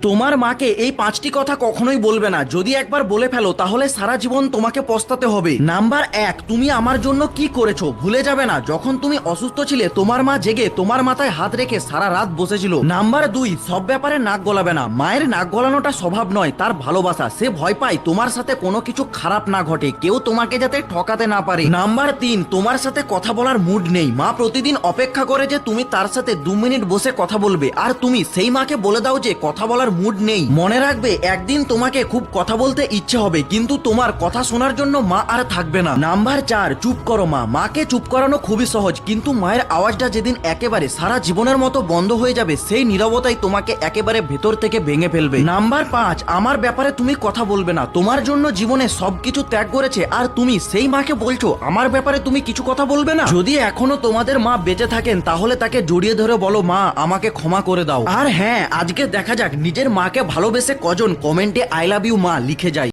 তোমার মাকে এই 5টি কথা কখনোই বলবে না। যদি একবার বলে ফেলো তাহলে সারা জীবন তোমাকে পস্তাতে হবে। নাম্বার 1, তুমি আমার জন্য কি করেছো ভুলে যাবে না। যখন তুমি অসুস্থ ছিলে তোমার মা জেগে তোমার মাথায় হাত রেখে সারা রাত বসেছিল। নাম্বার 2, সব ব্যাপারে নাক গলাবে না। মায়ের নাক গলানোটা স্বভাব নয়, তার ভালোবাসা। সে ভয় পায় তোমার সাথে কোনো কিছু খারাপ না ঘটে, কেউ তোমাকে যাতে ঠকাতে না পারে। নাম্বার 3, তোমার সাথে কথা বলার মুড নেই। মা প্রতিদিন অপেক্ষা করে যে তুমি তার সাথে 2 মিনিট বসে কথা বলবে, আর তুমি সেই মাকে বলে দাও যে কথা বলার মুড নেই। মনে রাখবে, একদিন তোমাকে খুব কথা বলতে ইচ্ছে হবে, কিন্তু তোমার কথা শোনার জন্য মা আর থাকবে না। নাম্বার 4, চুপ করো মা। মাকে চুপ করানো খুবই সহজ, কিন্তু মায়ের আওয়াজটা যেদিন একেবারে সারা জীবনের মতো বন্ধ হয়ে যাবে, সেই নীরবতাই তোমাকে একেবারে ভেতর থেকে ভেঙে ফেলবে। নাম্বার 5, আমার ব্যাপারে তুমি কথা বলবে না। তোমার জন্য জীবনে সবকিছু ত্যাগ করেছে, আর তুমি সেই মাকে বলছো আমার ব্যাপারে তুমি কিছু কথা বলবে না। যদি এখনো তোমাদের মা বেঁচে থাকেন তাহলে তাকে জড়িয়ে ধরে বলো, মা আমাকে ক্ষমা করে দাও। আর হ্যাঁ, আজকে দেখা যাক নিজের মাকে ভালোবেসে কজন কমেন্টে আই লাভ ইউ মা লিখে যায়।